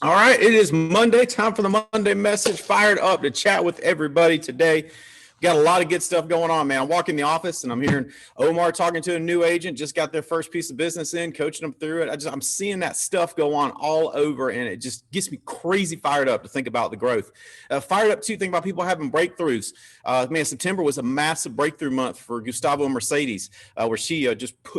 All right, it is Monday. Time for the Monday message. Fired up to chat with everybody today. Got a lot of good stuff going on, man. I'm walking the office and I'm hearing Omar talking to a new agent, just got their first piece of business in, coaching them through it. I'm seeing that stuff go on all over, and it just gets me crazy fired up to think about the growth. Fired up too, think about people having breakthroughs. Man, September was a massive breakthrough month for Gustavo and Mercedes, where she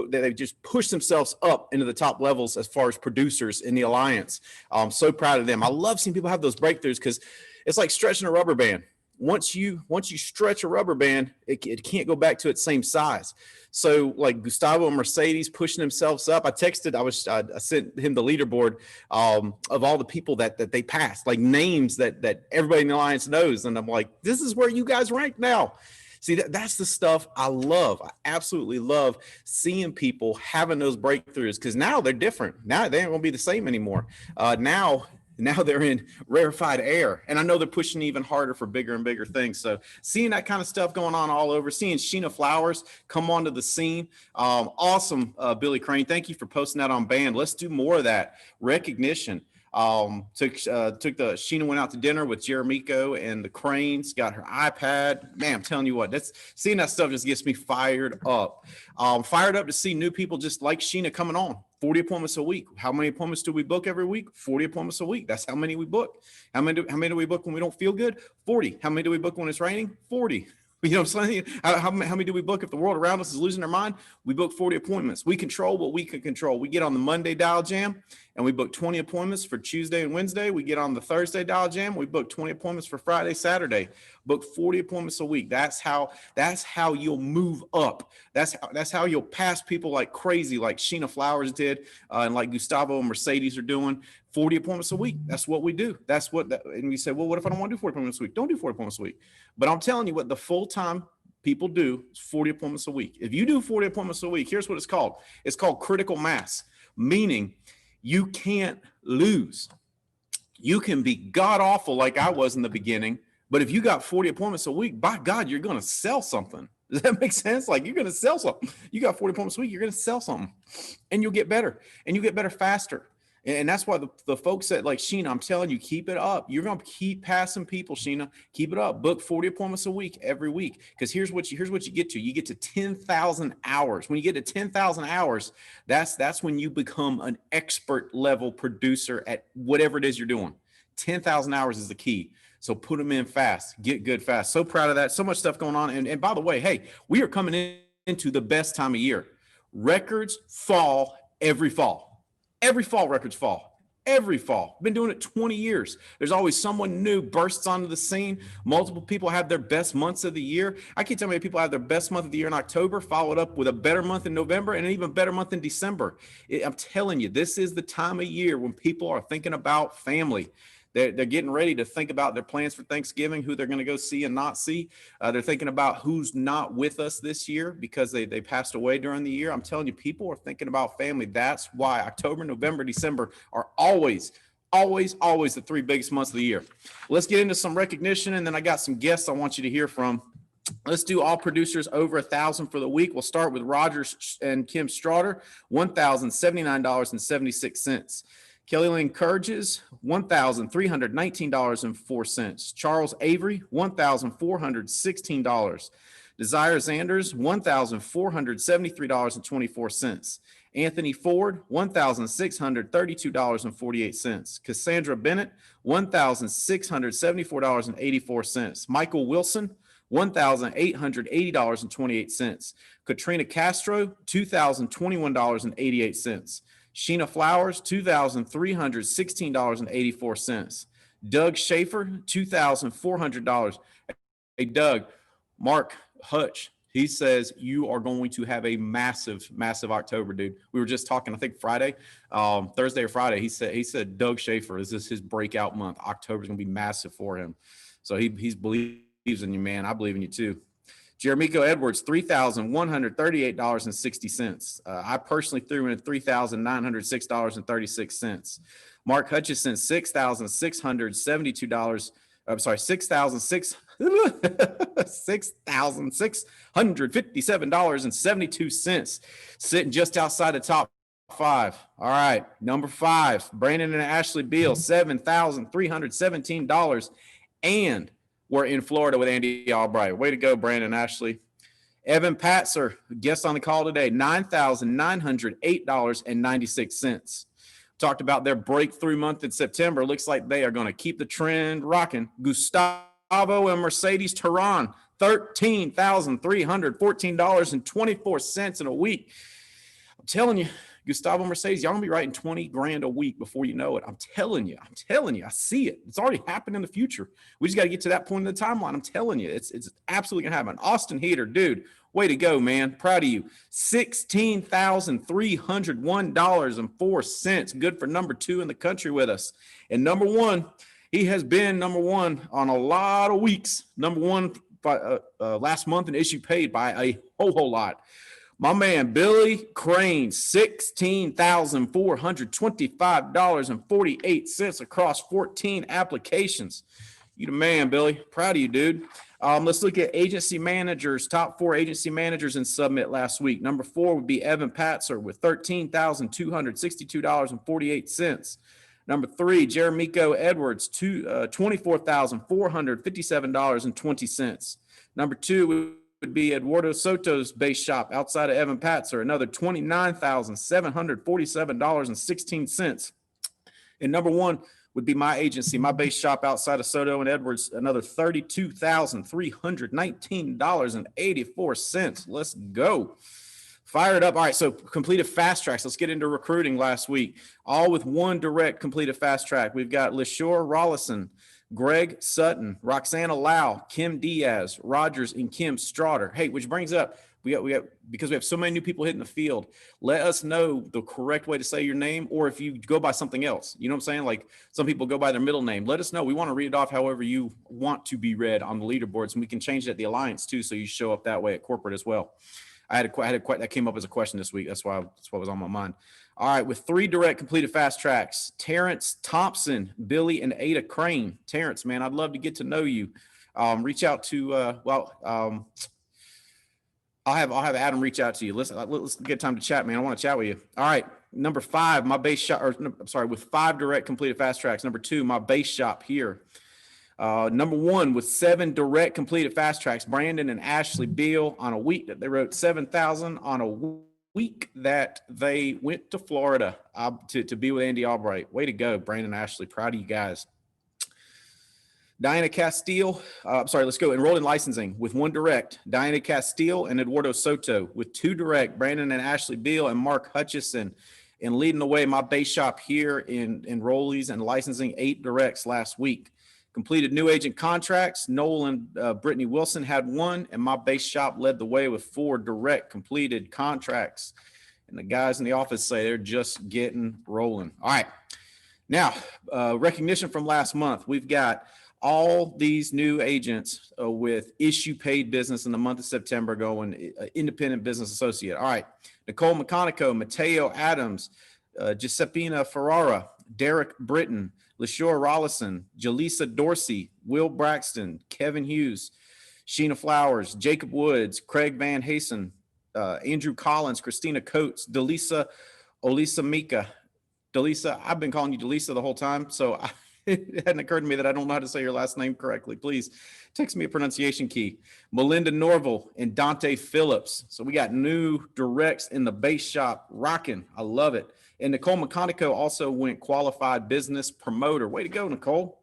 they just pushed themselves up into the top levels as far as producers in the alliance. I'm so proud of them. I love seeing people have those breakthroughs because it's like stretching a rubber band. Once you stretch a rubber band, it can't go back to its same size. So like Gustavo and Mercedes pushing themselves up. I sent him the leaderboard of all the people that they passed, like names that everybody in the alliance knows, and I'm like, this is where you guys rank now. See, that's the stuff I love. I absolutely love seeing people having those breakthroughs, because now they're different. Now they ain't gonna be the same anymore. Now they're in rarefied air, and I know they're pushing even harder for bigger and bigger things. So seeing that kind of stuff going on all over, seeing Sheena Flowers come onto the scene. Awesome, Billy Crane. Thank you for posting that on Band. Let's do more of that recognition. Sheena went out to dinner with Jeremico and the Cranes, got her iPad. Man, I'm telling you what, seeing that stuff just gets me fired up. Fired up to see new people just like Sheena coming on. 40 appointments a week. How many appointments do we book every week? 40 appointments a week. That's how many we book. How many do we book when we don't feel good? 40. How many do we book when it's raining? 40. You know what I'm saying? How many do we book if the world around us is losing their mind? We book 40 appointments. We control what we can control. We get on the Monday dial jam and we book 20 appointments for Tuesday and Wednesday. We get on the Thursday dial jam. We book 20 appointments for Friday, Saturday. Book 40 appointments a week. That's how you'll move up. That's how you'll pass people like crazy, like Sheena Flowers did, and like Gustavo and Mercedes are doing. 40 appointments a week. That's what we do. And we say, well, what if I don't want to do 40 appointments a week? Don't do 40 appointments a week. But I'm telling you what the full-time people do is 40 appointments a week. If you do 40 appointments a week, here's what it's called. It's called critical mass, meaning you can't lose. You can be god awful like I was in the beginning, but if you got 40 appointments a week, by God, you're going to sell something. Does that make sense? Like, you're going to sell something. You got 40 appointments a week, you're going to sell something, and you'll get better, and you get better faster. And that's why the folks that like Sheena, I'm telling you, keep it up. You're going to keep passing people, Sheena. Keep it up. Book 40 appointments a week every week. Because here's what you get to. You get to 10,000 hours. When you get to 10,000 hours, that's when you become an expert level producer at whatever it is you're doing. 10,000 hours is the key. So put them in fast. Get good fast. So proud of that. So much stuff going on. And by the way, hey, we are coming into the best time of year. Records fall every fall. Every fall, records fall. Every fall. Been doing it 20 years. There's always someone new bursts onto the scene. Multiple people have their best months of the year. I can't tell you how many people have their best month of the year in October, followed up with a better month in November and an even better month in December. I'm telling you, this is the time of year when people are thinking about family. They're getting ready to think about their plans for Thanksgiving, who they're going to go see and not see. They're thinking about who's not with us this year because they passed away during the year. I'm telling you, people are thinking about family. That's why October, November, December are always the three biggest months of the year. Let's get into some recognition, and then I got some guests I want you to hear from. Let's do all producers over 1,000 for the week. We'll start with Rogers and Kim Straughter, $1,079.76. Kelly Lynn Courage's, $1,319.04. Charles Avery, $1,416. Desire Zanders, $1,473.24. Anthony Ford, $1,632.48. Cassandra Bennett, $1,674.84. Michael Wilson, $1,880.28. Katrina Castro, $2,021.88. Sheena Flowers, $2,316.84. Doug Schaefer, $2,400. Hey, Doug, Mark Hutch, he says you are going to have a massive, massive October, dude. We were just talking, I think Friday, Thursday or Friday. He said Doug Schaefer, is this his breakout month? October is going to be massive for him. So he believes in you, man. I believe in you too. Jeremico Edwards, $3,138.60. I personally threw in $3,906.36. Mark Hutchison, $6,672. I'm sorry, $6,657.72, sitting just outside the top 5. All right. Number 5, Brandon and Ashley Beal, $7,317. And we're in Florida with Andy Albright. Way to go, Brandon and Ashley. Evan Patzer, guest on the call today, $9,908.96. Talked about their breakthrough month in September. Looks like they are going to keep the trend rocking. Gustavo and Mercedes Tehran, $13,314.24 in a week. I'm telling you, Gustavo Mercedes, y'all gonna be writing 20 grand a week before you know it. I'm telling you, I see it. It's already happened in the future. We just got to get to that point in the timeline. I'm telling you, it's absolutely gonna happen. Austin Heater, dude, way to go, man. Proud of you. $16,301.04. Good for number 2 in the country with us. And number 1, he has been number 1 on a lot of weeks. Number 1 last month in issue paid by a whole lot. My man, Billy Crane, $16,425.48 across 14 applications. You the man, Billy. Proud of you, dude. Let's look at agency managers, top 4 agency managers in Submit last week. Number 4 would be Evan Patzer with $13,262.48. Number 3, Jeremico Edwards, $24,457.20. Number 2 would be Eduardo Soto's base shop outside of Evan Patzer, another $29,747.16. And number 1 would be my agency, my base shop outside of Soto and Edwards, another $32,319.84. Let's go. Fire it up. All right, so completed fast tracks. Let's get into recruiting last week. All with 1 direct completed fast track. We've got LaShore Rollison, Greg Sutton, Roxana Lau, Kim Diaz, Rogers, and Kim Straughter. Hey, which brings up, we got because we have so many new people hitting the field, let us know the correct way to say your name, or if you go by something else. You know what I'm saying? Like some people go by their middle name. Let us know. We want to read it off however you want to be read on the leaderboards, and we can change it at the Alliance too, so you show up that way at corporate as well. I had a that came up as a question this week. That's what was on my mind. All right, with 3 direct completed fast tracks, Terrence Thompson, Billy, and Ada Crane. Terrence, man, I'd love to get to know you. Reach out to I'll have Adam reach out to you. Let's get time to chat, man. I want to chat with you. All right, number 5, my base shop. With 5 direct completed fast tracks. Number 2, my base shop here. Number 1 with 7 direct completed fast tracks, Brandon and Ashley Beal on a week that they wrote 7,000 on a week that they went to Florida to be with Andy Albright. Way to go, Brandon and Ashley. Proud of you guys. Diana Castile, let's go. Enrolled in licensing with 1 direct, Diana Castile and Eduardo Soto. With 2 direct, Brandon and Ashley Beal and Mark Hutchison. And leading the way, my base shop here in enrollees and licensing, 8 directs last week. Completed new agent contracts. Noel and Brittany Wilson had 1, and my base shop led the way with 4 direct completed contracts. And the guys in the office say they're just getting rolling. All right. Now, recognition from last month. We've got all these new agents with issue paid business in the month of September going independent business associate. All right. Nicole Meconico, Mateo Adams, Giuseppina Ferrara, Derek Britton, LaShore Rollison, Jaleesa Dorsey, Will Braxton, Kevin Hughes, Sheena Flowers, Jacob Woods, Craig Van Hasen, Andrew Collins, Christina Coates, Delisa Olisa Mika. Delisa, I've been calling you Delisa the whole time, so it hadn't occurred to me that I don't know how to say your last name correctly. Please text me a pronunciation key. Melinda Norville and Dante Phillips. So we got new directs in the base shop rocking. I love it. And Nicole Meconico also went qualified business promoter. Way to go, Nicole.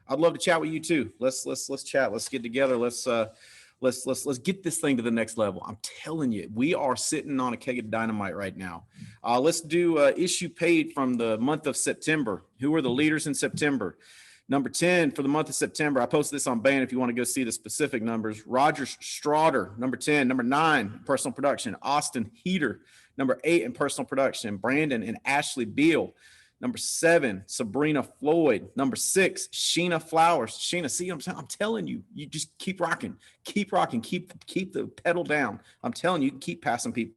I'd love to chat with you too. Let's chat. Let's get together. Let's get this thing to the next level. I'm telling you, we are sitting on a keg of dynamite right now. Let's do issue paid from the month of September. Who are the leaders in September? Number 10 for the month of September. I posted this on Band if you want to go see the specific numbers. Roger Straughter, number 10. Number 9, personal production, Austin Heater. Number 8 in personal production, Brandon and Ashley Beal. Number 7, Sabrina Floyd. Number 6, Sheena Flowers. Sheena, see, I'm telling you, you just keep rocking, keep the pedal down. I'm telling you, keep passing people.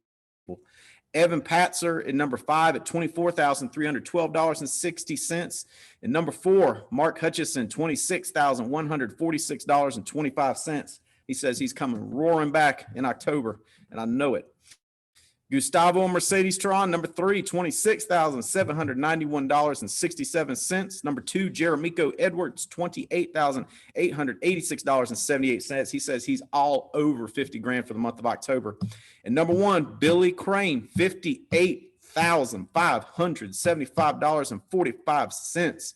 Evan Patzer in number 5 at $24,312.60. And number 4, Mark Hutchison, $26,146.25. He says he's coming roaring back in October, and I know it. Gustavo Mercedes Tron, number 3, $26,791.67. Number 2, Jeremico Edwards, $28,886.78. He says he's all over 50 grand for the month of October. And number 1, Billy Crane, $58,575.45.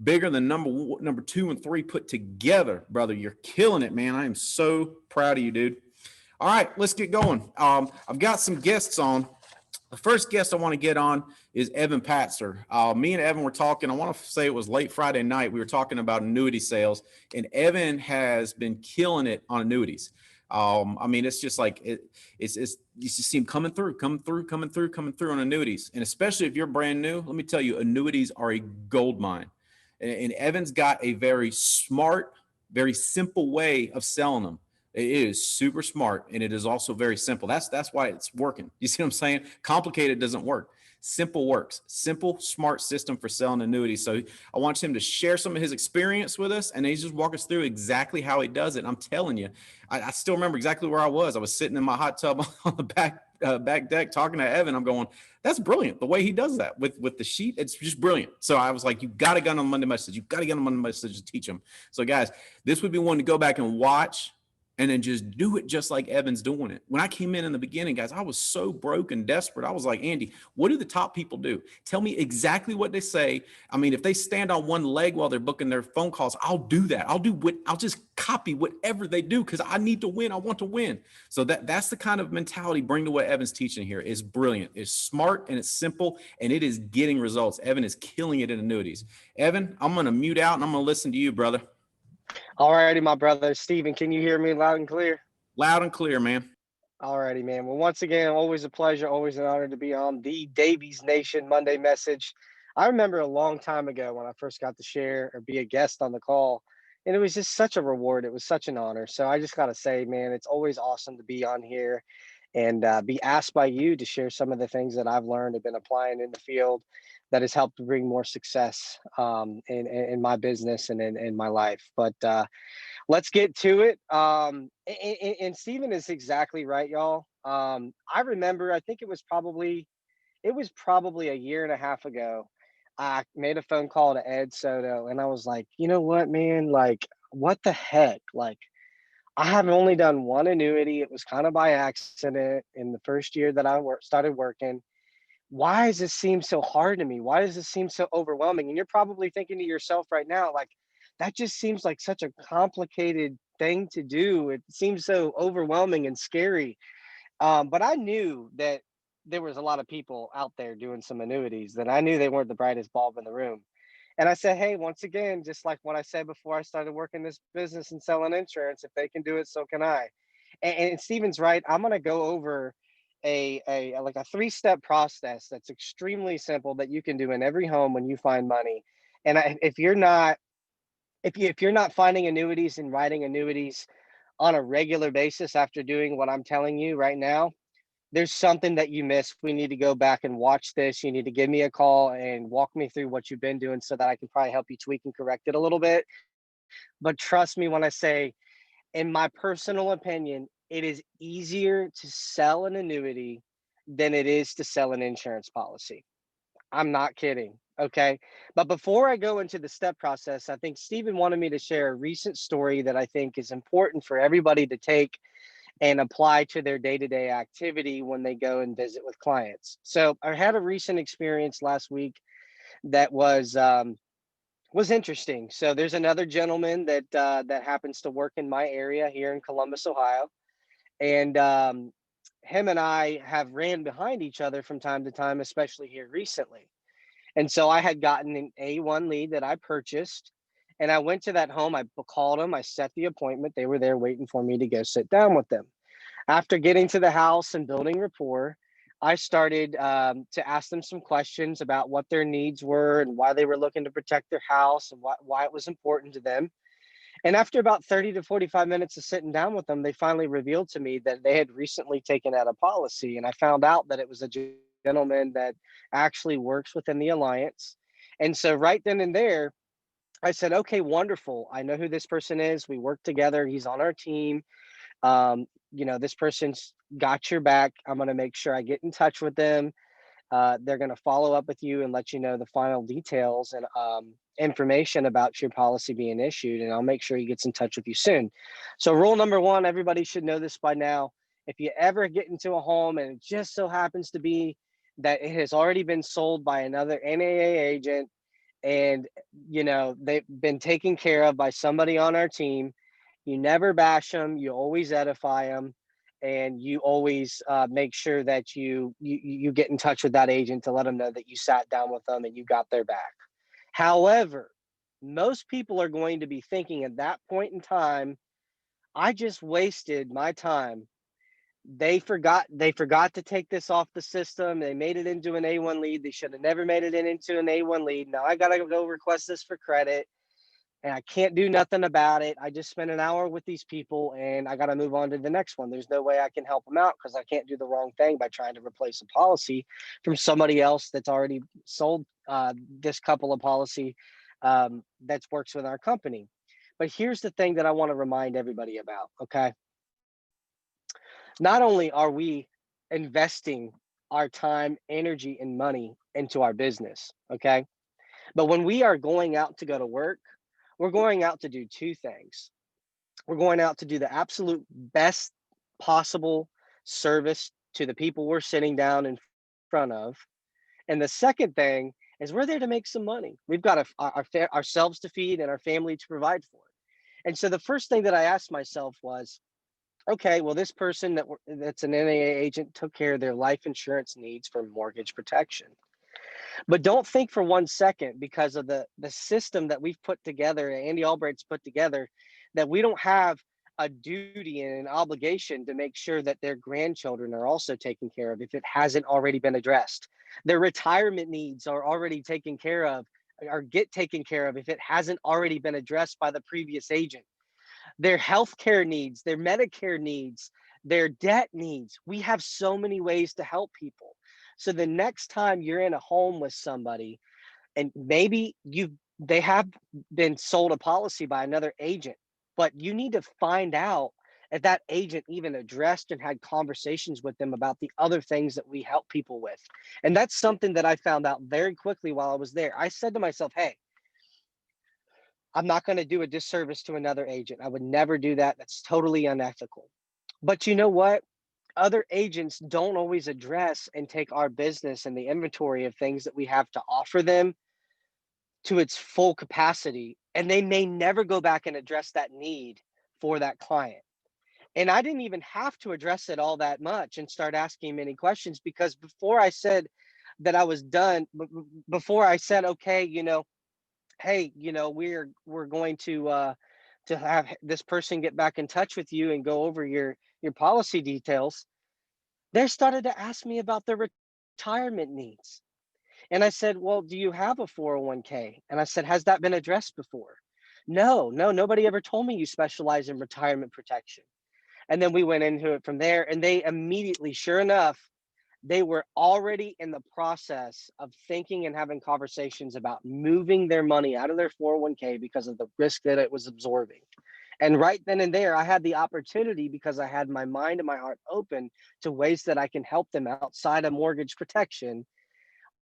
Bigger than number 2 and 3 put together, brother. You're killing it, man. I am so proud of you, dude. All right, let's get going. I've got some guests on. The first guest I want to get on is Evan Patzer. Me and Evan were talking. I want to say it was late Friday night. We were talking about annuity sales, and Evan has been killing it on annuities. I mean, it's just like it's you just see him coming through on annuities, and especially if you're brand new. Let me tell you, annuities are a gold mine, and Evan's got a very smart, very simple way of selling them. It is super smart, and it is also very simple. That's why it's working. You see what I'm saying? Complicated doesn't work. Simple works. Simple, smart system for selling annuities. So I want him to share some of his experience with us, and he's just walk us through exactly how he does it. And I'm telling you, I still remember exactly where I was. I was sitting in my hot tub on the back deck talking to Evan. I'm going, that's brilliant. The way he does that with the sheet, it's just brilliant. So I was like, you got to get on Monday message. You got to get on Monday message to teach them. So guys, this would be one to go back and watch, and then just do it just like Evan's doing it. When I came in the beginning, guys, I was so broke and desperate. I was like, Andy, what do the top people do? Tell me exactly what they say. I mean, if they stand on one leg while they're booking their phone calls, I'll do that. I'll just copy whatever they do because I need to win. I want to win. So that's the kind of mentality bring to what Evan's teaching here. Is brilliant. It's smart and it's simple and it is getting results. Evan is killing it in annuities. Evan, I'm going to mute out and I'm going to listen to you, brother. All righty, my brother. Steven, can you hear me loud and clear? Loud and clear, man. All righty, man. Well, once again, always a pleasure, always an honor to be on the Davies Nation Monday message. I remember a long time ago when I first got to share or be a guest on the call, and it was just such a reward. It was such an honor. So I just got to say, man, it's always awesome to be on here and be asked by you to share some of the things that I've learned and been applying in the field that has helped to bring more success in my business and in my life. But let's get to it. And Steven is exactly right, y'all. I remember, I think it was probably a year and a half ago. I made a phone call to Ed Soto and I was like, you know what, man, like, what the heck? Like, I have only done one annuity. It was kind of by accident in the first year that I started working. Why does this seem so hard to me? Why does this seem so overwhelming? And you're probably thinking to yourself right now, like, that just seems like such a complicated thing to do. It seems so overwhelming and scary. But I knew that there was a lot of people out there doing some annuities that I knew they weren't the brightest bulb in the room. And I said, hey, once again, just like what I said before I started working this business and selling insurance, if they can do it, so can I. And Steven's right. I'm going to go over a like a 3-step process that's extremely simple that you can do in every home when you find money. And if you're not finding annuities and writing annuities on a regular basis after doing what I'm telling you right now, there's something that you missed. We need to go back and watch this. You need to give me a call and walk me through what you've been doing so that I can probably help you tweak and correct it a little bit. But trust me when I say, in my personal opinion, it is easier to sell an annuity than it is to sell an insurance policy. I'm not kidding. Okay. But before I go into the step process, I think Stephen wanted me to share a recent story that I think is important for everybody to take and apply to their day-to-day activity when they go and visit with clients. So I had a recent experience last week that was interesting. So there's another gentleman that happens to work in my area here in Columbus, Ohio, and him and I have ran behind each other from time to time, especially here recently. And so I had gotten an A1 lead that I purchased, and I went to that home. I called them. I set the appointment. They were there waiting for me to go sit down with them. After getting to the house and building rapport, I started to ask them some questions about what their needs were and why they were looking to protect their house and why it was important to them. And after about 30 to 45 minutes of sitting down with them, they finally revealed to me that they had recently taken out a policy. And I found out that it was a gentleman that actually works within the Alliance. And so right then and there, I said, okay, wonderful. I know who this person is. We work together. He's on our team. This person's got your back. I'm going to make sure I get in touch with them. They're going to follow up with you and let you know the final details and information about your policy being issued. And I'll make sure he gets in touch with you soon. So rule number one, everybody should know this by now. If you ever get into a home and it just so happens to be that it has already been sold by another NAA agent and, they've been taken care of by somebody on our team, you never bash them. You always edify them, and you always make sure that you get in touch with that agent to let them know that you sat down with them and you got their back. However, most people are going to be thinking at that point in time, I just wasted my time. They forgot to take this off the system. They made it into an A1 lead. They should have never made it into an A1 lead. Now I got to go request this for credit and I can't do nothing about it. I just spent an hour with these people and I got to move on to the next one. There's no way I can help them out because I can't do the wrong thing by trying to replace a policy from somebody else that's already sold this couple of policy that works with our company. But here's the thing that I want to remind everybody about, okay? Not only are we investing our time, energy, and money into our business, okay? But when we are going out to go to work, we're going out to do two things. We're going out to do the absolute best possible service to the people we're sitting down in front of. And the second thing is we're there to make some money. We've got ourselves to feed and our family to provide for. And so the first thing that I asked myself was, okay, well, this person that's an NAA agent took care of their life insurance needs for mortgage protection. But don't think for 1 second, because of the system that we've put together, Andy Albright's put together, that we don't have a duty and an obligation to make sure that their grandchildren are also taken care of if it hasn't already been addressed. Their retirement needs are already taken care of, or get taken care of if it hasn't already been addressed by the previous agent. Their healthcare needs, their Medicare needs, their debt needs. We have so many ways to help people. So the next time you're in a home with somebody and maybe they have been sold a policy by another agent, but you need to find out if that agent even addressed and had conversations with them about the other things that we help people with. And that's something that I found out very quickly while I was there. I said to myself, hey, I'm not going to do a disservice to another agent. I would never do that. That's totally unethical. But you know what? Other agents don't always address and take our business and the inventory of things that we have to offer them to its full capacity. And they may never go back and address that need for that client. And I didn't even have to address it all that much and start asking many questions, because before I said that I was done, before I said, okay, hey, we're going to have this person get back in touch with you and go over your policy details, they started to ask me about their retirement needs. And I said, well, do you have a 401k? And I said, has that been addressed before? No, nobody ever told me you specialize in retirement protection. And then we went into it from there, and they immediately, sure enough, they were already in the process of thinking and having conversations about moving their money out of their 401k because of the risk that it was absorbing. And right then and there, I had the opportunity, because I had my mind and my heart open to ways that I can help them outside of mortgage protection,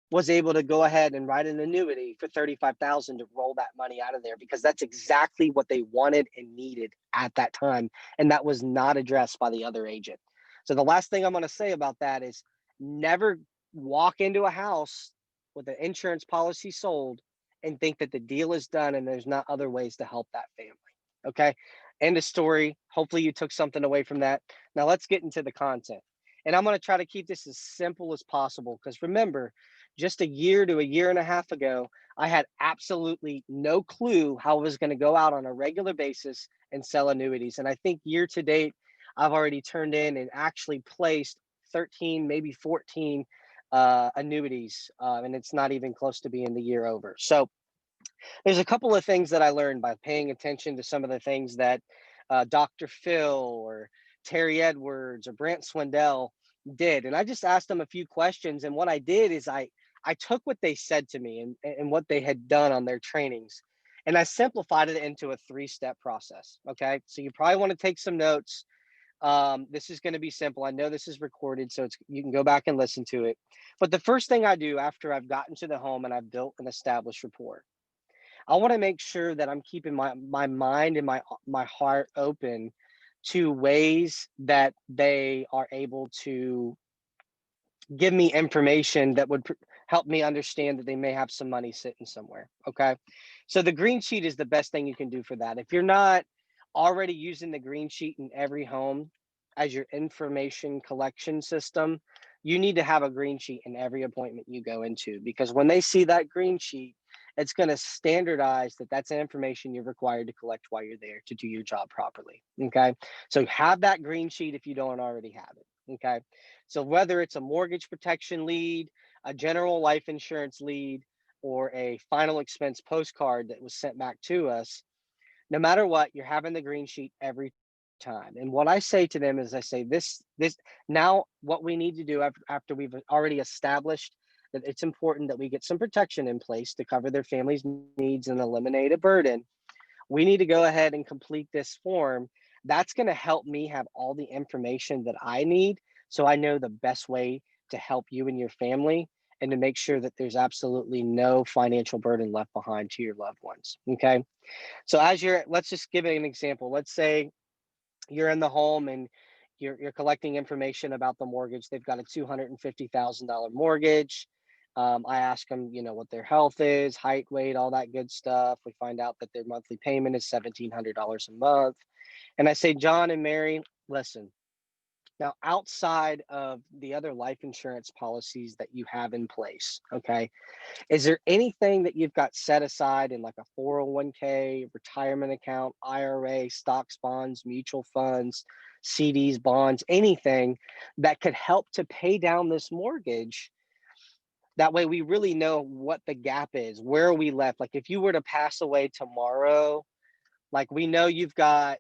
was able to go ahead and write an annuity for $35,000 to roll that money out of there, because that's exactly what they wanted and needed at that time. And that was not addressed by the other agent. So the last thing I'm going to say about that is never walk into a house with an insurance policy sold and think that the deal is done and there's not other ways to help that family. Okay. End of story. Hopefully you took something away from that. Now let's get into the content. And I'm going to try to keep this as simple as possible, because remember, just a year to a year and a half ago, I had absolutely no clue how I was going to go out on a regular basis and sell annuities. And I think year to date, I've already turned in and actually placed 13, maybe 14 annuities. And it's not even close to being the year over. So there's a couple of things that I learned by paying attention to some of the things that Dr. Phil or Terry Edwards or Brant Swindell did. And I just asked them a few questions. And what I did is I took what they said to me and what they had done on their trainings, and I simplified it into a 3-step process. Okay. So you probably want to take some notes. This is going to be simple. I know this is recorded, so you can go back and listen to it. But the first thing I do after I've gotten to the home and I've built an established rapport, I want to make sure that I'm keeping my mind and my heart open to ways that they are able to give me information that would help me understand that they may have some money sitting somewhere. Okay. So the green sheet is the best thing you can do for that. If you're not already using the green sheet in every home as your information collection system, you need to have a green sheet in every appointment you go into, because when they see that green sheet, it's going to standardize that that's information you're required to collect while you're there to do your job properly. Okay. So have that green sheet if you don't already have it. Okay. So whether it's a mortgage protection lead, a general life insurance lead, or a final expense postcard that was sent back to us, no matter what, you're having the green sheet every time. And what I say to them is I say, this now what we need to do after we've already established that it's important that we get some protection in place to cover their family's needs and eliminate a burden, we need to go ahead and complete this form. That's going to help me have all the information that I need, so I know the best way to help you and your family, and to make sure that there's absolutely no financial burden left behind to your loved ones. Okay. So let's just give it an example. Let's say you're in the home and you're collecting information about the mortgage. They've got a $250,000 mortgage. I ask them, what their health is, height, weight, all that good stuff. We find out that their monthly payment is $1,700 a month. And I say, John and Mary, listen, now outside of the other life insurance policies that you have in place, okay, is there anything that you've got set aside in like a 401k, retirement account, IRA, stocks, bonds, mutual funds, CDs, bonds, anything that could help to pay down this mortgage? That way we really know what the gap is. Where are we left? Like if you were to pass away tomorrow, like we know you've got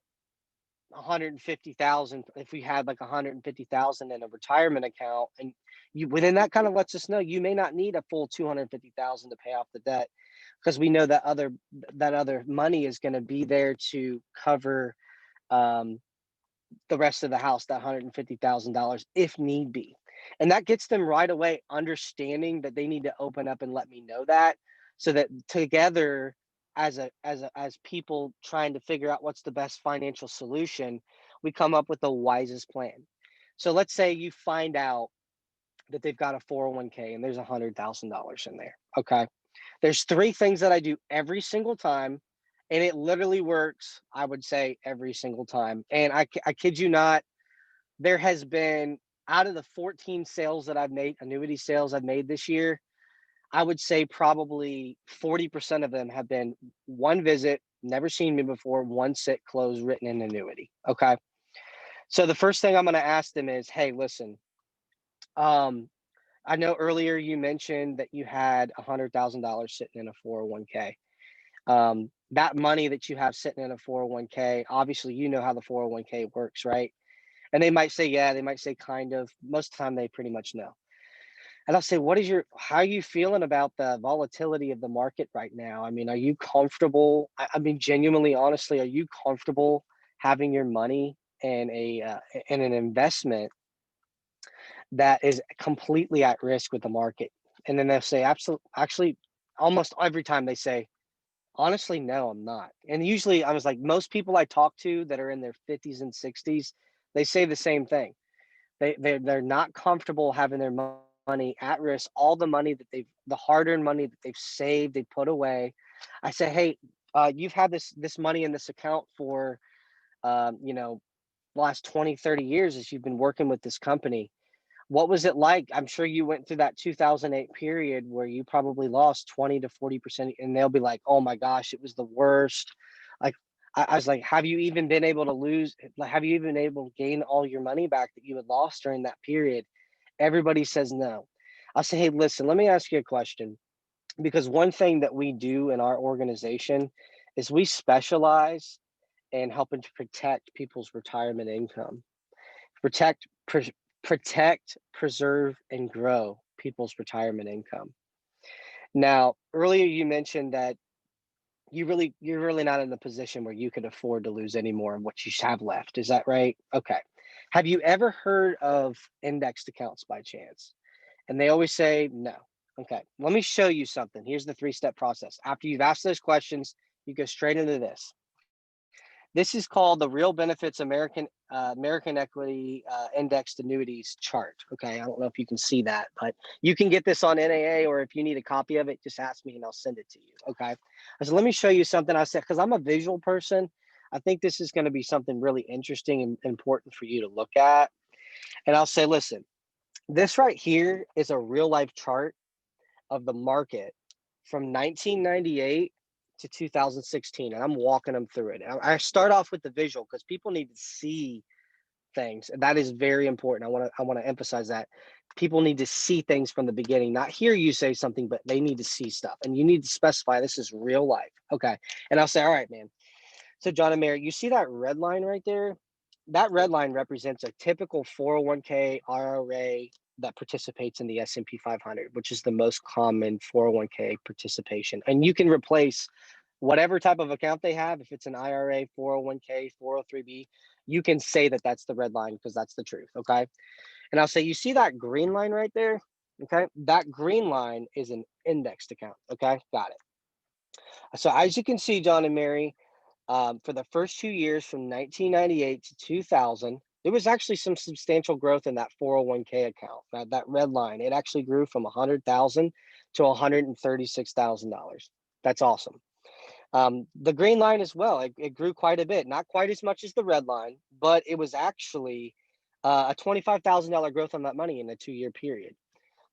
150,000. If we had like 150,000 in a retirement account, and you within that, kind of lets us know you may not need a full 250,000 to pay off the debt, because we know that other money is going to be there to cover um, the rest of the house, that $150,000 if need be. And that gets them right away understanding that they need to open up and let me know that, so that together as people trying to figure out what's the best financial solution, we come up with the wisest plan. So let's say you find out that they've got a 401k and there's $100,000 in there. Okay. There's three things that I do every single time, and it literally works, I would say, every single time. And I kid you not, there has been, out of the 14 sales that I've made, annuity sales I've made this year, I would say probably 40% of them have been one visit, never seen me before, one sit, close, written in annuity. Okay. So the first thing I'm going to ask them is, hey, listen, um, I know earlier you mentioned that you had $100,000 sitting in a 401k. That money that you have sitting in a 401k, obviously, you know how the 401k works, right? And they might say, yeah, they might say kind of. Most of the time, they pretty much know. And I'll say, how are you feeling about the volatility of the market right now? I mean, are you comfortable? I mean, genuinely, honestly, are you comfortable having your money in an investment that is completely at risk with the market? And then they'll say, absolutely. Actually, almost every time they say, honestly, no, I'm not. And usually I was like, most people I talk to that are in their 50s and 60s, they say the same thing. They're not comfortable having their money at risk, all the money that the hard-earned money that they've saved, they put away. I say, hey, you've had this money in this account for, last 20, 30 years as you've been working with this company. What was it like? I'm sure you went through that 2008 period where you probably lost 20 to 40%, and they'll be like, oh my gosh, it was the worst. Like, I was like, have you even been able to have you even been able to gain all your money back that you had lost during that period? Everybody says no. I'll say, hey, listen, let me ask you a question. Because one thing that we do in our organization is we specialize in helping to protect people's retirement income. Protect, protect, preserve, and grow people's retirement income. Now, earlier you mentioned that you're really not in the position where you could afford to lose any more of what you have left. Is that right? Okay. Have you ever heard of indexed accounts by chance? And they always say no. Okay, let me show you something. Here's the 3-step process. After you've asked those questions, you go straight into this. This is called the Real Benefits American Equity Indexed Annuities chart. Okay, I don't know if you can see that, but you can get this on NAA, or if you need a copy of it, just ask me and I'll send it to you. Okay, so let me show you something. I said, because I'm a visual person, I think this is going to be something really interesting and important for you to look at. And I'll say, listen, this right here is a real life chart of the market from 1998 to 2016, and I'm walking them through it. I start off with the visual because people need to see things, and that is very important. I want to emphasize that people need to see things from the beginning, not hear you say something, but they need to see stuff, and you need to specify this is real life. Okay, and I'll say, all right, man. So John and Mary, you see that red line right there? That red line represents a typical 401k IRA that participates in the S&P 500, which is the most common 401k participation. And you can replace whatever type of account they have. If it's an IRA, 401k, 403b, you can say that that's the red line because that's the truth. Okay. And I'll say, you see that green line right there? Okay. That green line is an indexed account. Okay. Got it. So as you can see, John and Mary, for the first 2 years from 1998 to 2000, there was actually some substantial growth in that 401k account. That red line, it actually grew from 100,000 to $136,000. That's awesome. The green line as well, it grew quite a bit, not quite as much as the red line, but it was actually a $25,000 growth on that money in a 2-year period.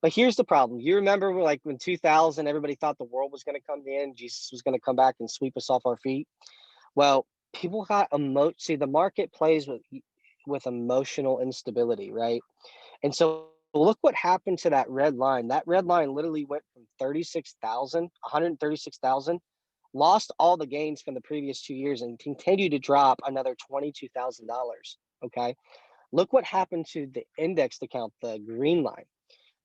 But here's the problem. You remember like when 2000, everybody thought the world was going to come to end, Jesus was going to come back and sweep us off our feet. Well, people got see, the market plays with emotional instability, right? And so look what happened to that red line. That red line literally went from 136,000, lost all the gains from the previous 2 years and continued to drop another $22,000. Okay. Look what happened to the indexed account, the green line.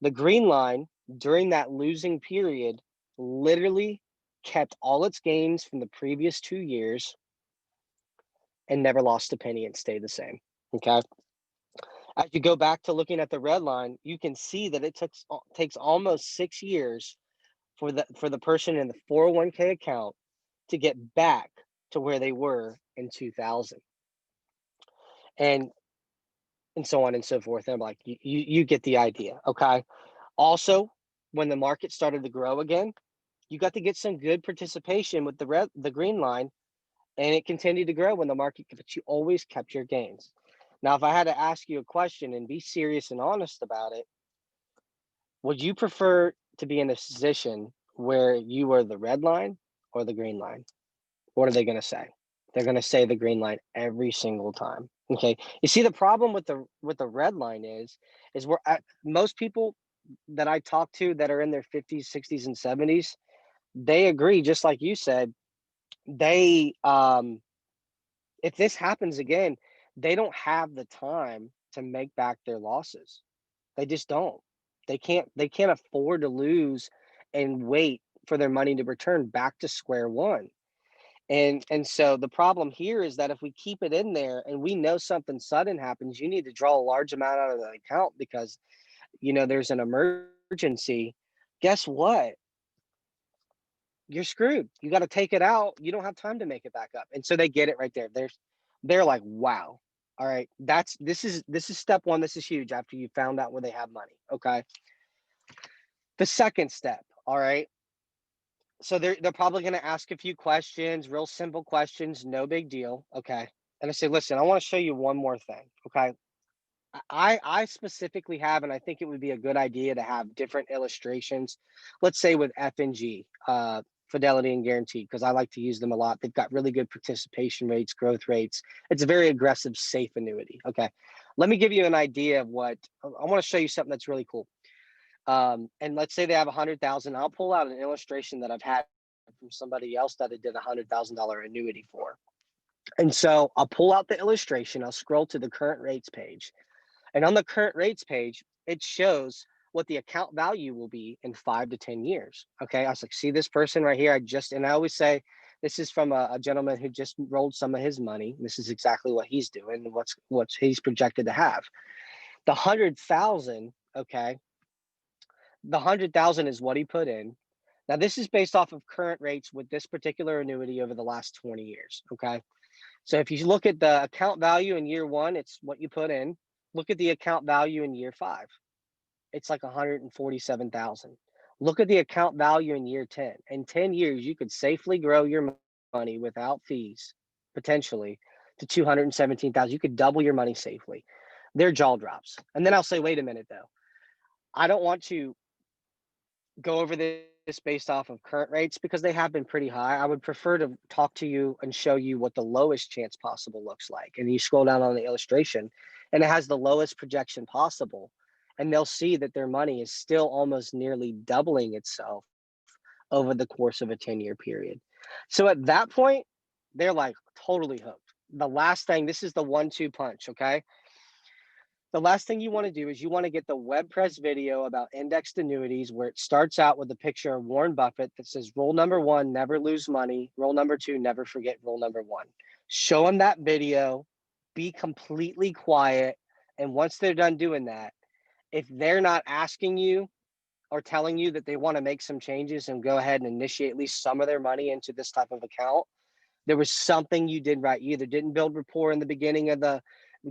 The green line during that losing period literally kept all its gains from the previous 2 years and never lost a penny and stayed the same. Okay. As you go back to looking at the red line, you can see that it takes almost 6 years for the person in the 401k account to get back to where they were in 2000, and so on and so forth. And I'm like, you get the idea. Okay. Also, when the market started to grow again, you got to get some good participation with the green line, and it continued to grow when the market, but you always kept your gains. Now, if I had to ask you a question and be serious and honest about it, would you prefer to be in a position where you were the red line or the green line? What are they going to say? They're going to say the green line every single time. Okay. You see, the problem with the red line is most people that I talk to that are in their 50s, 60s, and 70s, they agree, just like you said, they if this happens again, they don't have the time to make back their losses. They just don't. They can't afford to lose and wait for their money to return back to square one. And so the problem here is that if we keep it in there and we know something sudden happens, you need to draw a large amount out of the account because there's an emergency. Guess what? You're screwed. You got to take it out. You don't have time to make it back up. And so they get it right there. They're like, wow. All right. This is step one. This is huge after you found out where they have money. Okay. The second step. All right. So they're probably going to ask a few questions, real simple questions, no big deal. Okay. And I say, listen, I want to show you one more thing. Okay. I specifically have, and I think it would be a good idea to have different illustrations. Let's say with F&G, Fidelity and Guaranteed, because I like to use them a lot. They've got really good participation rates, growth rates. It's a very aggressive, safe annuity. Okay. Let me give you an idea of what I want to show you something that's really cool. And let's say they have 100,000. I'll pull out an illustration that I've had from somebody else that I did $100,000 annuity for. And so I'll pull out the illustration. I'll scroll to the current rates page. And on the current rates page, it shows what the account value will be in 5 to 10 years. Okay. I was like, see this person right here. And I always say This is from a gentleman who just rolled some of his money. This is exactly what he's doing, what he's projected to have. The 100,000, okay, the 100,000 is what he put in. Now, this is based off of current rates with this particular annuity over the last 20 years, okay? So if you look at the account value in year one, it's what you put in. Look at the account value in year 5. It's like 147,000. Look at the account value in year 10. In 10 years, you could safely grow your money without fees, potentially, to 217,000. You could double your money safely. Their jaw drops. And then I'll say, wait a minute, though. I don't want to go over this based off of current rates because they have been pretty high. I would prefer to talk to you and show you what the lowest chance possible looks like. And you scroll down on the illustration and it has the lowest projection possible. And they'll see that their money is still almost nearly doubling itself over the course of a 10-year period. So at that point, they're like totally hooked. The last thing, this is the 1-2 punch, okay? The last thing you want to do is you want to get the web press video about indexed annuities where it starts out with a picture of Warren Buffett that says, rule number 1, never lose money. Rule number 2, never forget rule number 1. Show them that video, be completely quiet. And once they're done doing that, if they're not asking you or telling you that they want to make some changes and go ahead and initiate at least some of their money into this type of account, there was something you did right. You either didn't build rapport in the beginning of the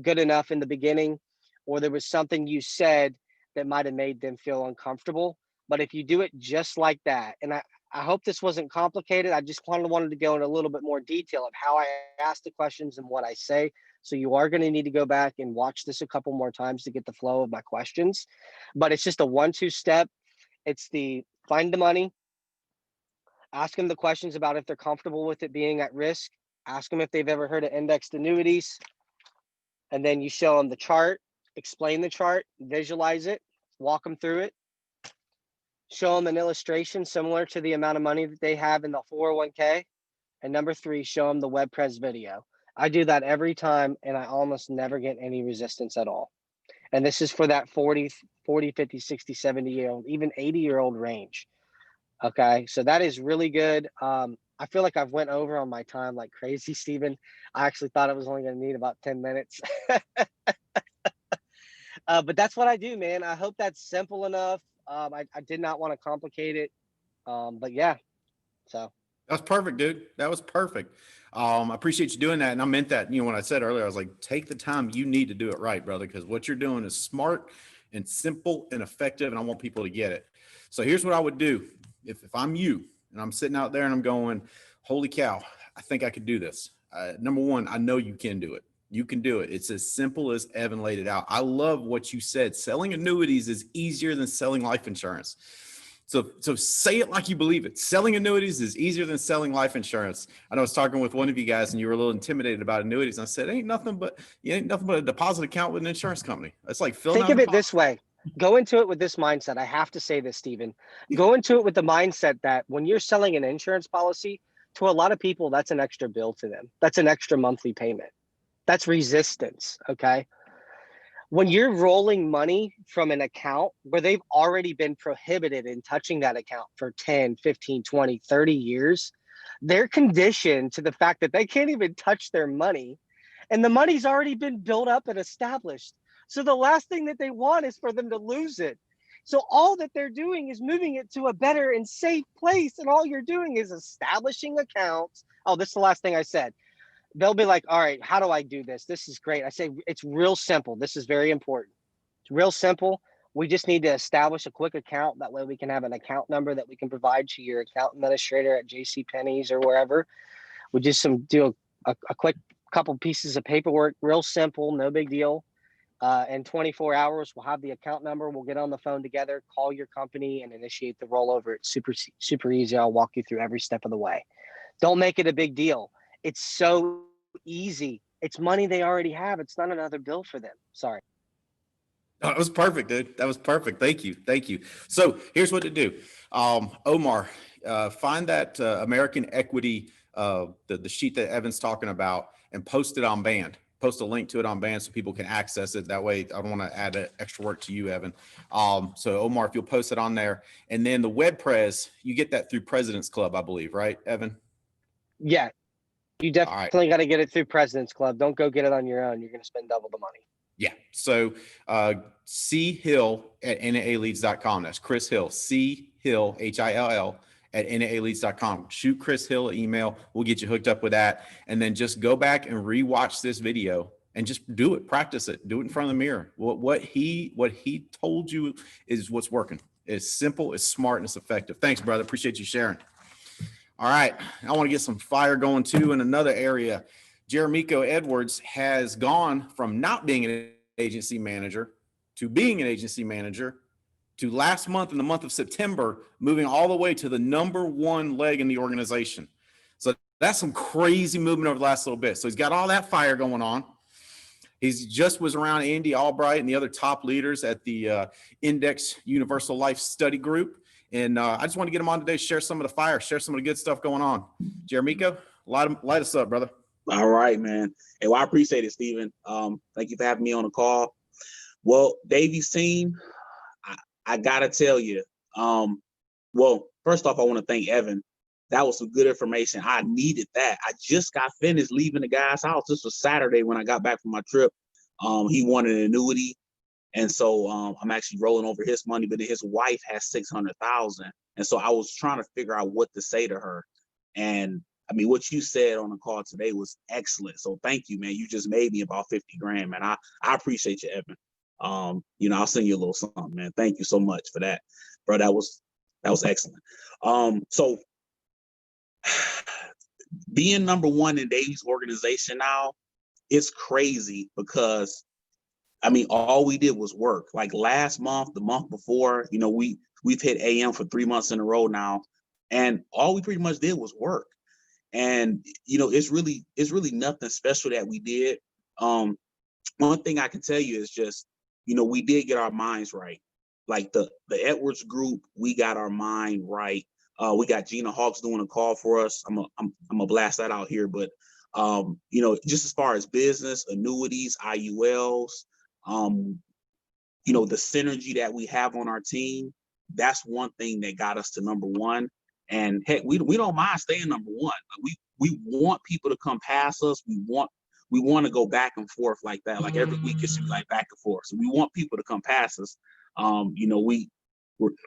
good enough in the beginning, or there was something you said that might have made them feel uncomfortable. But if you do it just like that, and I hope this wasn't complicated. I just wanted to go in a little bit more detail of how I ask the questions and what I say. So you are going to need to go back and watch this a couple more times to get the flow of my questions. But it's just a 1-2 step. It's the find the money, ask them the questions about if they're comfortable with it being at risk, ask them if they've ever heard of indexed annuities, and then you show them the chart, explain the chart, visualize it, walk them through it, show them an illustration similar to the amount of money that they have in the 401k, and number 3, show them the web press video. I do that every time, and I almost never get any resistance at all. And this is for that 40, 50, 60, 70-year-old, even 80-year-old range. Okay, so that is really good. I feel like I've went over on my time like crazy, Stephen. I actually thought I was only going to need about 10 minutes. But that's what I do, man. I hope that's simple enough. I did not want to complicate it. But yeah, so. That was perfect, dude. That was perfect. I appreciate you doing that. And I meant that, when I said earlier, I was like, take the time you need to do it right, brother, because what you're doing is smart and simple and effective. And I want people to get it. So here's what I would do. If I'm you and I'm sitting out there and I'm going, holy cow, I think I could do this. Number one, I know you can do it. You can do it. It's as simple as Evan laid it out. I love what you said. Selling annuities is easier than selling life insurance. So say it like you believe it. Selling annuities is easier than selling life insurance. I know I was talking with one of you guys and you were a little intimidated about annuities. And I said, ain't nothing but a deposit account with an insurance company. It's like filling Think out of it this way. Go into it with this mindset. I have to say this, Stephen. Go into it with the mindset that when you're selling an insurance policy, to a lot of people, that's an extra bill to them. That's an extra monthly payment. That's resistance, okay? When you're rolling money from an account where they've already been prohibited in touching that account for 10, 15, 20, 30 years, they're conditioned to the fact that they can't even touch their money. And the money's already been built up and established. So the last thing that they want is for them to lose it. So all that they're doing is moving it to a better and safe place. And all you're doing is establishing accounts. Oh, this is the last thing I said. They'll be like, all right, how do I do this? This is great. I say, it's real simple. This is very important. It's real simple. We just need to establish a quick account. That way we can have an account number that we can provide to your account administrator at JCPenney's or wherever. We just do a quick couple pieces of paperwork, real simple, no big deal. In 24 hours, we'll have the account number. We'll get on the phone together, call your company, and initiate the rollover. It's super easy. I'll walk you through every step of the way. Don't make it a big deal. It's so easy. It's money they already have. It's not another bill for them. Sorry. Oh, that was perfect, dude. That was perfect. Thank you. Thank you. So here's what to do. Omar, find that American Equity, the sheet that Evan's talking about, and post it on Band. Post a link to it on Band so people can access it. That way, I don't want to add extra work to you, Evan. So Omar, if you'll post it on there. And then the web press, you get that through President's Club, I believe, right, Evan? Yeah, you All right. definitely got to get it through President's Club. Don't go get it on your own. You're going to spend double the money. Yeah. So C Hill at NAAleads.com. That's Chris Hill, C Hill, Hill at NAAleads.com. Shoot Chris Hill an email. We'll get you hooked up with that. And then just go back and rewatch this video and just do it. Practice it. Do it in front of the mirror. What he told you is what's working. It's simple, it's smart, and it's effective. Thanks, brother. Appreciate you sharing. All right. I want to get some fire going too in another area. Jeremico Edwards has gone from not being an agency manager to being an agency manager to last month, in the month of September, moving all the way to the #1 leg in the organization. So that's some crazy movement over the last little bit. So he's got all that fire going on. He's just was around Andy Albright and the other top leaders at the Index Universal Life Study Group. And I just want to get him on today, share some of the fire, share some of the good stuff going on. Jeremico, light us up, brother. All right, man. Hey, well, I appreciate it, Stephen. Thank you for having me on the call. Well, Davies team, I gotta tell you, well, first off, I want to thank Evan. That was some good information. I needed that. I just got finished leaving the guy's house. This was Saturday when I got back from my trip. He wanted an annuity. And so I'm actually rolling over his money, but his wife has 600,000. And so I was trying to figure out what to say to her. And I mean, what you said on the call today was excellent. So thank you, man. You just made me about 50 grand, man. I appreciate you, Evan. I'll send you a little something, man. Thank you so much for that, bro. That was excellent. So being #1 in Davies' organization now, it's crazy because I mean, all we did was work. Like last month, the month before, we've hit AM for 3 months in a row now, and all we pretty much did was work. And it's really nothing special that we did. One thing I can tell you is just, we did get our minds right. Like the Edwards group, we got our mind right. We got Gina Hawks doing a call for us. I'm gonna blast that out here, but just as far as business, annuities, IULs, the synergy that we have on our team, that's one thing that got us to #1. And heck, we don't mind staying #1. We want people to come past us. We want to go back and forth like that. Like every week it should be like back and forth. So we want people to come past us.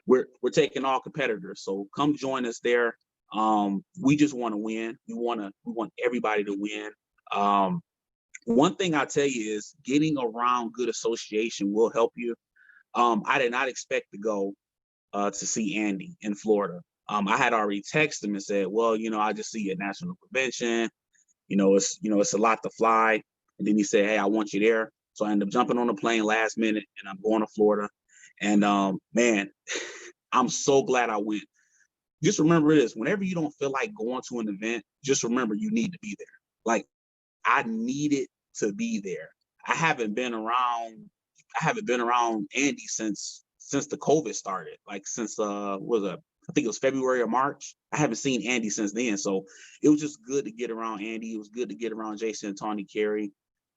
We're taking all competitors. So come join us there. We just want to win. We want everybody to win. One thing I'll tell you is getting around good association will help you. I did not expect to go to see Andy in Florida. I had already texted him and said, well, I just see you at National Convention. It's a lot to fly. And then he said, hey, I want you there. So I ended up jumping on the plane last minute and I'm going to Florida. And man, I'm so glad I went. Just remember this, whenever you don't feel like going to an event, just remember you need to be there. Like I needed to be there. I haven't been around Andy since the COVID started. Like since I think it was February or March. I haven't seen Andy since then. So it was just good to get around Andy. It was good to get around Jason and Tawny Carey.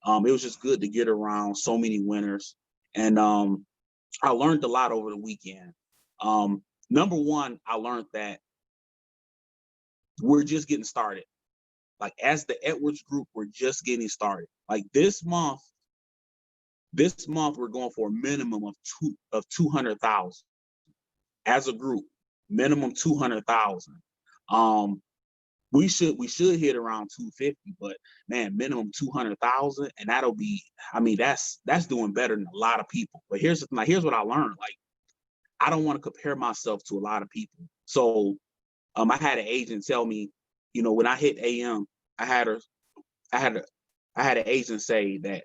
It was just good to get around so many winners. And I learned a lot over the weekend. #1, I learned that we're just getting started. Like as the Edwards group, we're just getting started. Like this month we're going for a minimum of 200,000 as a group, minimum 200,000. We should hit around 250, but man, minimum 200,000, and that'll be, I mean, that's doing better than a lot of people. But here's what I learned. Like, I don't want to compare myself to a lot of people. So I had an agent tell me, when I hit AM, I had an agent say that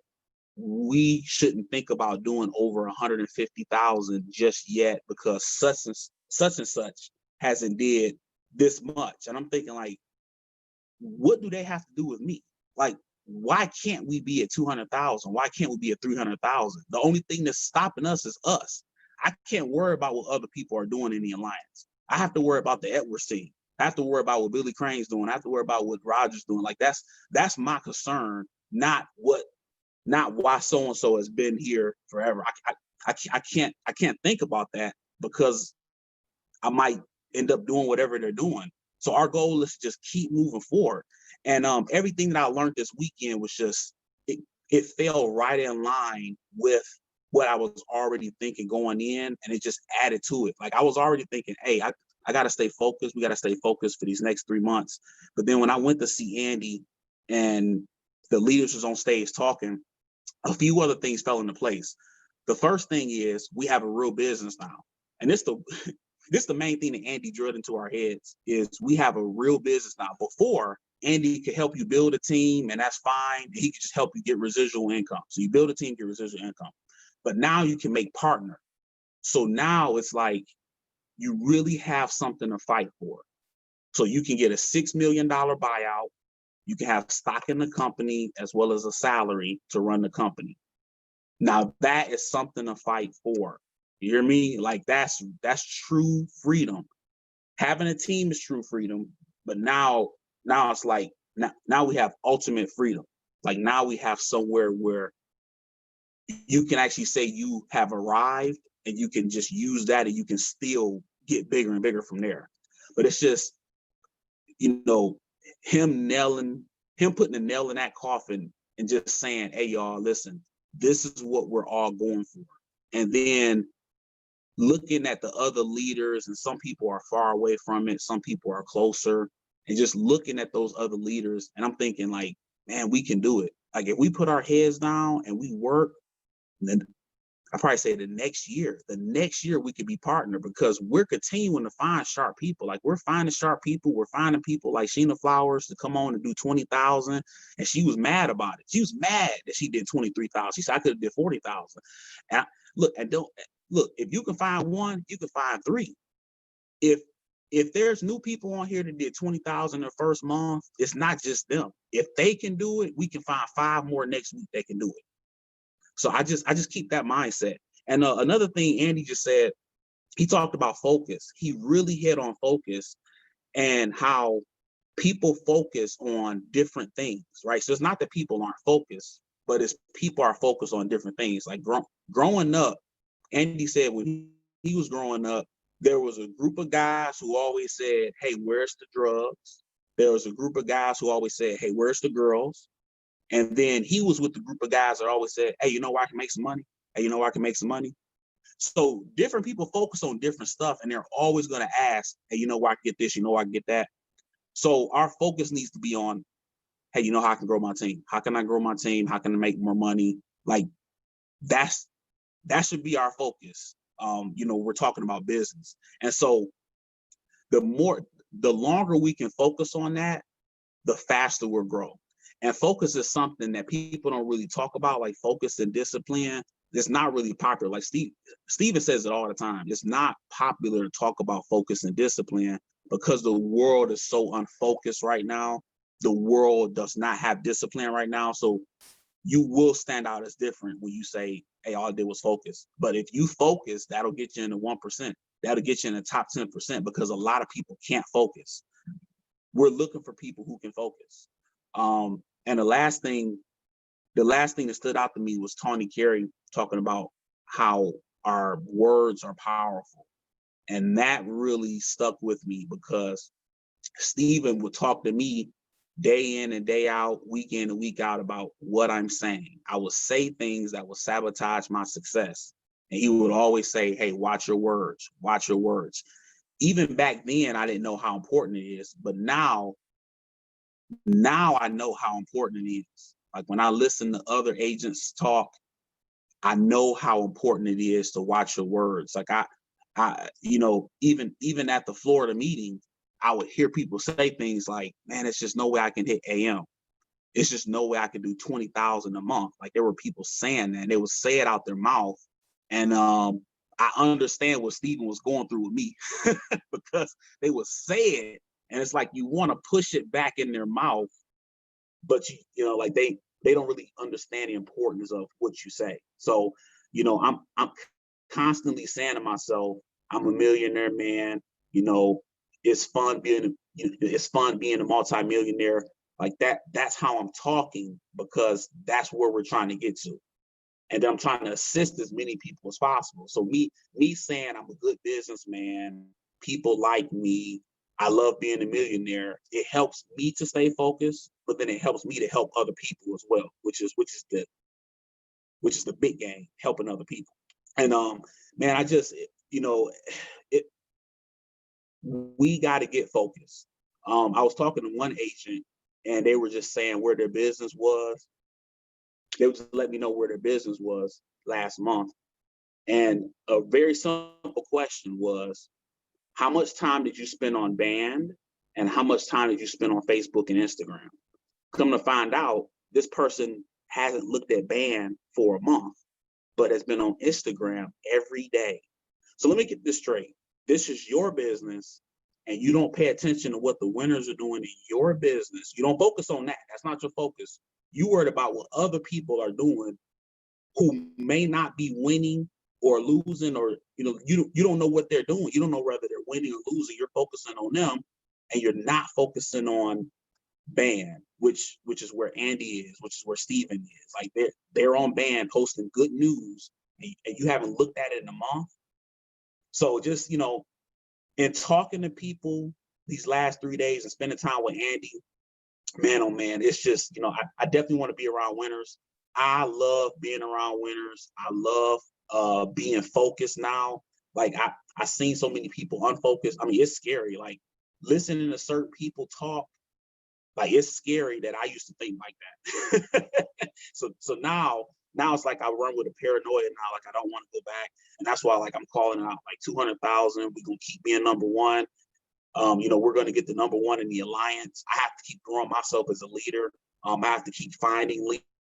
we shouldn't think about doing over 150,000 just yet because such and such hasn't did this much. And I'm thinking, like, what do they have to do with me? Like, why can't we be at 200,000? Why can't we be at 300,000? The only thing that's stopping us is us. I can't worry about what other people are doing in the alliance. I have to worry about the Edwards team. I have to worry about what Billy Crane's doing. I have to worry about what Roger's doing. Like that's my concern, not why so-and-so has been here forever. I can't think about that because I might end up doing whatever they're doing. So our goal is to just keep moving forward. And everything that I learned this weekend was just, it fell right in line with what I was already thinking going in, and it just added to it. Like I was already thinking, hey, I got to stay focused. We got to stay focused for these next 3 months. But then when I went to see Andy and the leaders was on stage talking, a few other things fell into place. The first thing is we have a real business now. And this the main thing that Andy drilled into our heads is we have a real business now. Before, Andy could help you build a team, and that's fine. He could just help you get residual income. So you build a team, get residual income. But now you can make partner. So now it's like you really have something to fight for. So you can get a $6 million buyout. You can have stock in the company as well as a salary to run the company. Now that is something to fight for. You hear me? Like that's true freedom. Having a team is true freedom, but now it's like now we have ultimate freedom. Like now we have somewhere where you can actually say you have arrived, and you can just use that, and you can still get bigger and bigger from there. But it's just, him putting the nail in that coffin and just saying, hey, y'all, listen, this is what we're all going for. And then looking at the other leaders, and some people are far away from it, some people are closer, and just looking at those other leaders, and I'm thinking like, man, we can do it. Like if we put our heads down and we work, then I probably say the next year we could be partner, because we're continuing to find sharp people. Like we're finding sharp people. We're finding people like Sheena Flowers to come on and do 20,000. And she was mad about it. She was mad that she did 23,000. She said, I could have did 40,000. And if you can find one, you can find three. If there's new people on here that did 20,000 their first month, it's not just them. If they can do it, we can find 5 more next week that can do it. So I just keep that mindset. And another thing Andy just said, he talked about focus. He really hit on focus and how people focus on different things, right? So it's not that people aren't focused, but it's people are focused on different things. Like growing up, Andy said when he was growing up, there was a group of guys who always said, hey, where's the drugs? There was a group of guys who always said, hey, where's the girls? And then he was with the group of guys that always said, hey, you know where I can make some money? Hey, you know where I can make some money? So different people focus on different stuff, and they're always going to ask, hey, you know where I can get this? You know where I can get that? So our focus needs to be on, hey, you know how I can grow my team? How can I grow my team? How can I make more money? Like that should be our focus. We're talking about business. And so the longer we can focus on that, the faster we'll grow. And focus is something that people don't really talk about, like focus and discipline. It's not really popular. Like Steven says it all the time. It's not popular to talk about focus and discipline because the world is so unfocused right now. The world does not have discipline right now. So you will stand out as different when you say, hey, all I did was focus. But if you focus, that'll get you in the 1%. That'll get you in the top 10% because a lot of people can't focus. We're looking for people who can focus. And the last thing that stood out to me was Tony Carey talking about how our words are powerful. And that really stuck with me because Steven would talk to me day in and day out, week in and week out about what I'm saying. I would say things that would sabotage my success. And he would always say, hey, watch your words, watch your words. Even back then, I didn't know how important it is. But now I know how important it is. Like when I listen to other agents talk, I know how important it is to watch your words. Like even at the Florida meeting, I would hear people say things like, man, it's just no way I can hit AM. It's just no way I can do 20,000 a month. Like there were people saying that, and they would say it out their mouth. And I understand what Steven was going through with me because they would say it, and it's like you want to push it back in their mouth, but like they don't really understand the importance of what you say. So, I'm constantly saying to myself, I'm a millionaire, man. It's fun being a multimillionaire. Like that's how I'm talking because that's where we're trying to get to. And I'm trying to assist as many people as possible. So me saying I'm a good businessman, people like me, I love being a millionaire. It helps me to stay focused, but then it helps me to help other people as well, which is the big game, helping other people. And man, I just, it we got to get focused. I was talking to one agent, and they were just saying where their business was. They would just let me know where their business was last month. And a very simple question was, how much time did you spend on band, and how much time did you spend on Facebook and Instagram? Come to find out, this person hasn't looked at band for a month, but has been on Instagram every day. So let me get this straight. This is your business, and you don't pay attention to what the winners are doing in your business. You don't focus on that. That's not your focus. You worried about what other people are doing who may not be winning or losing, or you don't know what they're doing. You don't know whether they're winning or losing. You're focusing on them, and you're not focusing on band, which is where Andy is, which is where Steven is. Like they're on band posting good news, and you haven't looked at it in a month. So just in talking to people these last 3 days and spending time with Andy, man, oh man, it's just I definitely want to be around winners. I love being around winners. I love being focused now. Like I seen so many people unfocused. I mean, it's scary. Like listening to certain people talk, like it's scary that I used to think like that. so now it's like I run with a paranoia now. Like I don't want to go back, and that's why like I'm calling out like 200,000. We're gonna keep being number one. We're gonna get the number one in the alliance. I have to keep growing myself as a leader. I have to keep finding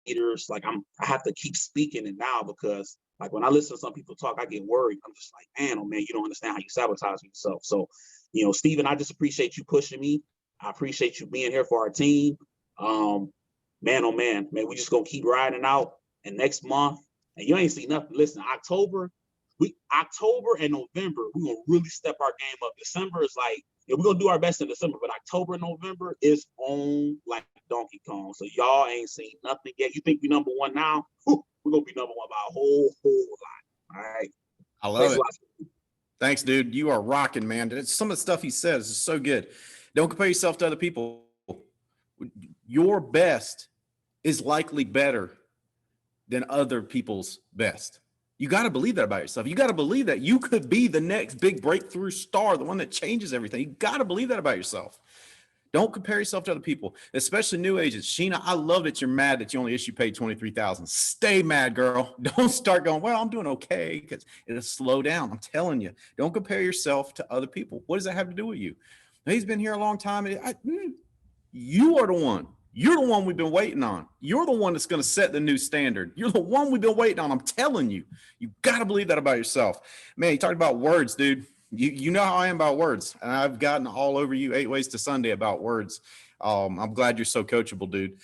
leaders. Like I have to keep speaking it now, because like when I listen to some people talk, I get worried. I'm just like, man, oh man, you don't understand how you sabotage yourself. So, Steven, I just appreciate you pushing me. I appreciate you being here for our team. Man, oh man, we just gonna keep riding out. And next month, and you ain't seen nothing. Listen, October and November, we're gonna really step our game up. December is like, we're gonna do our best in December, but October and November is on like Donkey Kong. So y'all ain't seen nothing yet. You think we number one now? Whew, we're gonna be number one by a whole lot. All right. I love it. Thanks, dude. You are rocking, man. Some of the stuff he says is so good. Don't compare yourself to other people. Your best is likely better than other people's best. You got to believe that about yourself. You got to believe that you could be the next big breakthrough star, the one that changes everything. You got to believe that about yourself. Don't compare yourself to other people, especially new agents. Sheena, I love that you're mad that you only issue paid $23,000. Stay mad, girl. Don't start going, well, I'm doing okay, because it'll slow down. I'm telling you, don't compare yourself to other people. What does that have to do with you? He's been here a long time. You are the one. You're the one we've been waiting on. You're the one that's going to set the new standard. You're the one we've been waiting on. I'm telling you, you got to believe that about yourself. Man, you talked about words, dude. You know how I am about words, and I've gotten all over you 8 Ways to Sunday about words. I'm glad you're so coachable, dude,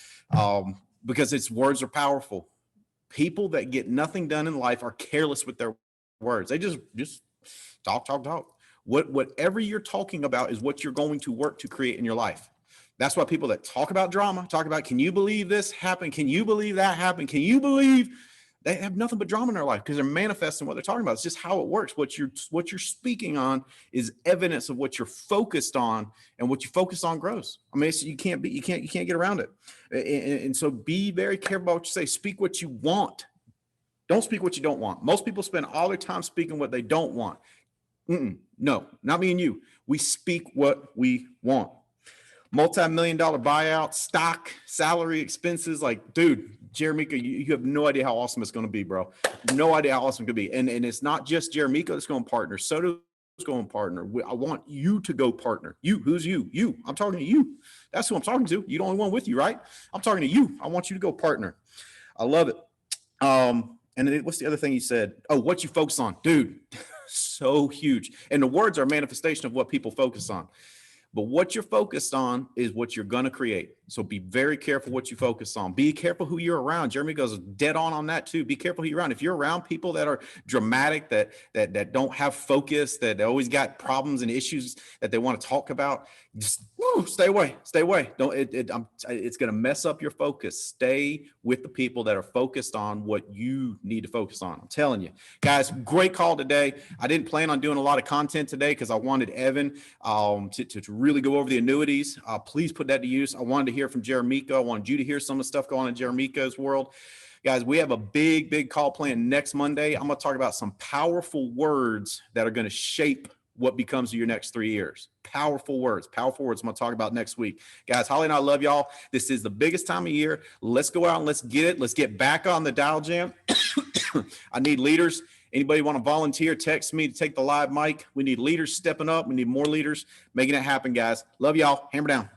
because words are powerful. People that get nothing done in life are careless with their words. They just talk. Whatever you're talking about is what you're going to work to create in your life. That's why people that talk about drama, talk about, can you believe this happened? Can you believe that happened? Can you believe? They have nothing but drama in their life because they're manifesting what they're talking about. It's just how it works. What you're speaking on is evidence of what you're focused on, and what you focus on grows. I mean, you can't get around it. And so be very careful about what you say. Speak what you want. Don't speak what you don't want. Most people spend all their time speaking what they don't want. No, not me and you. We speak what we want. Multi-million-dollar buyout, stock, salary, expenses. Like, dude, Jeremico, you have no idea how awesome it's going to be, bro. No idea how awesome it could be. And it's not just Jeremico that's going to partner. Soto's going to partner. I want you to go partner. You, who's you? You. I'm talking to you. That's who I'm talking to. You're the only one with you, right? I'm talking to you. I want you to go partner. I love it. And then what's the other thing you said? Oh, what you focus on, dude. So huge. And the words are a manifestation of what people focus on. But what you're focused on is what you're going to create. So be very careful what you focus on. Be careful who you're around. Jeremy goes dead on that too. Be careful who you're around. If you're around people that are dramatic, that don't have focus, that always got problems and issues that they want to talk about, just stay away. Stay away. Don't. It's going to mess up your focus. Stay with the people that are focused on what you need to focus on. I'm telling you, guys. Great call today. I didn't plan on doing a lot of content today because I wanted Evan to really go over the annuities. Please put that to use. I wanted to hear from Jeremico. I wanted you to hear some of the stuff going on in Jeremico's world. Guys, we have a big call planned next Monday. I'm going to talk about some powerful words that are going to shape what becomes of your next 3 years. Powerful words. I'm going to talk about next week. Guys, Holly and I love y'all. This is the biggest time of year. Let's go out and let's get it. Let's get back on the dial jam. I need leaders. Anybody want to volunteer? Text me to take the live mic. We need leaders stepping up. We need more leaders making it happen, guys. Love y'all. Hammer down.